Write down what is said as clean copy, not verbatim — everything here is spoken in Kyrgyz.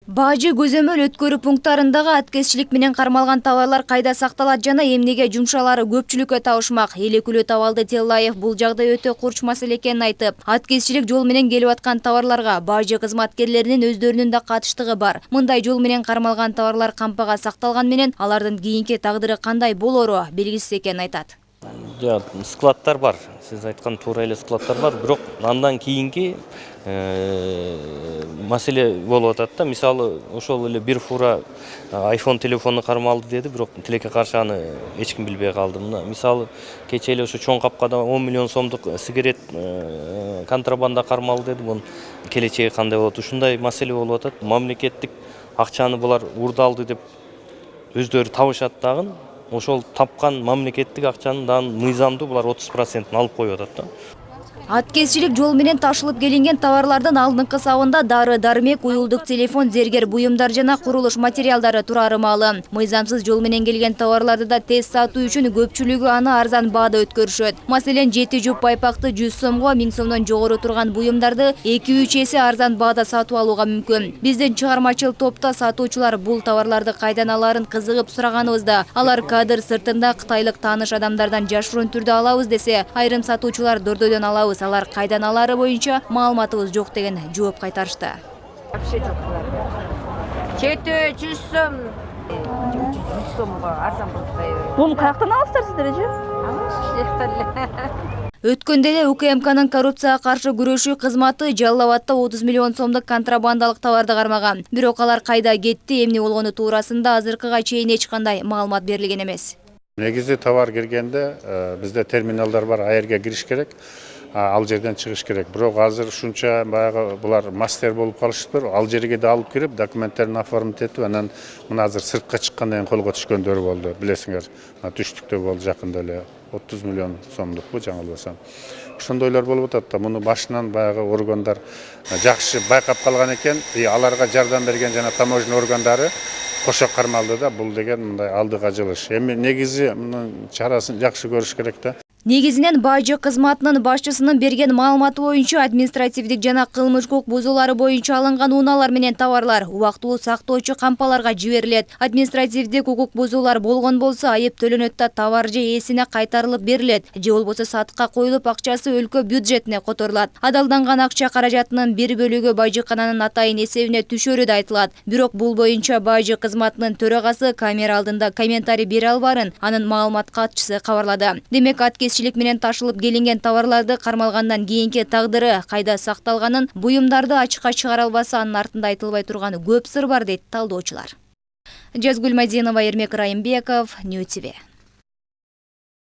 Бажы көзөмөл өткөрүү пункттарындагы аткезчилик менен кармалган товарлар кайда сакталат жана эмнеге жумшалары көпчүлүккө табышмак. Элекүлө Табалды Теллаев бул жагдай өтө курч маселе экенин айтып, аткезчилик жол менен келип аткан товарларга бажы кызматкерлеринин өздөрүнүн да катыштыгы бар. Мындай жол менен кармалган товарлар кампага сакталган менен алардын кийинки тагдыры кандай болору белгисиз экенин айтат. Складтар бар. Сиз айткан туура эле складтар бар, бирок андан кийинки маселе болуп атат да. Мисалы, ошол эле бир фура iPhone телефону кармалды деди, бирок тилекке каршы аны эч ким билбей калды. Мисалы, кече эле ошо чоң капкада 10 миллион сомдук сигарет контрабанда кармалды деди. Бунун келечеги кандай болот? Ушундай маселе болуп атат. Мамлекеттик акчаны булар урдалды деп өздөрү табышат дагы. Ошол тапкан мамлекеттик акчанын дагы мыйзамдуу булар 30% алып коюп атат да. Аткезчилик жол менен ташылып келинген товарлардын алдыңкы сабында дары дармек, уюлдук телефон, зергер буюмдар жана курулуш материалдары турары маалы. Мыйзамсыз жол менен келген товарларды да тез сатуу үчүн көпчүлүгү аны арзан баада өткөрүшөт. Маселен, 7 жуп байпакты 100 сомго, 1000 сомдон жогору турган буюмдарды 2-3 эсе арзан баада сатып алууга мүмкүн. Биздин чыгармачыл топто сатуучулар бул товарларды кайдан аларын кызыгып сураганыбызда, алар кадр сыртында кытайлык тааныш адамдардан жашыруун түрдө алабыз десе, айрым сатуучулар дордойдон алабыз, алар кайдан алары боюнча маалыматыбыз жок деген жооп кайтарышты. Вообще жок буларда. Чети 100 сом, 100 сомго арзан болуп. Буну каяктан аласыздар сиздер эже? Өткөндө эле УКМКнын коррупцияга каршы күрөшүү кызматы Жалал Абадта 30 миллион сомдук контрабандалык товарды кармаган. Бирок алар кайда кетти, эмне болгону туурасында азыркыга чейин эч кандай маалымат берилген эмес. Негизи товар киргенде бизде терминалдар бар, аерге кириш керек. Ал жерден чыгыш керек. Бирок азыр ушунча баягы булар мастер болуп калышыптыр. Ал жерге да алып кирип, документтерин оформить этип, анан мына азыр сыртка чыккандан кийин колго түшкөндөр болду. Билесиңер, түштүктө болду жакында эле 30 миллион сомдукпу жаңылбасам. Ошондойлор болуп атат да. Муну башынан баягы органдар жакшы байкап калган экен. Аларга жардам берген жана таможня органдары кошо кармалды да. Бул деген мындай алдыга жылыш. Эми негизи мунун чарасын жакшы көрүш керек да. Негизинен бажы кызматынын башчысынын берген маалыматы боюнча административдик жана кылмыш укук бузуулары боюнча алынган унаалар менен товарлар убактылуу сактоочу кампаларга жиберилет. Административдик укук бузуулар болгон болсо айып төлөнөт да товар же ээсине кайтарылып берилет, же болбосо сатыкка коюлуп акчасы өлкө бюджетине которулат. Адалданган акча каражатынын бир бөлүгү бажыкананын атайын эсебине түшөрү да айтылат. Бирок бул боюнча бажы кызматынын төрагасы камера алдында комментарий бере албарын анын маалымат катчысы кабарлады. Демек, аткезчилик менен ташылып келинген товарларды кармалгандан кийинки тагдыры кайда сакталганын, буюмдарды ачыкка чыгара албаса анын артында айтылбай турган көп сыр бар дейт талдоочулар. Жазгүл Мадинова, Ермек Райымбеков, Нью ТВ.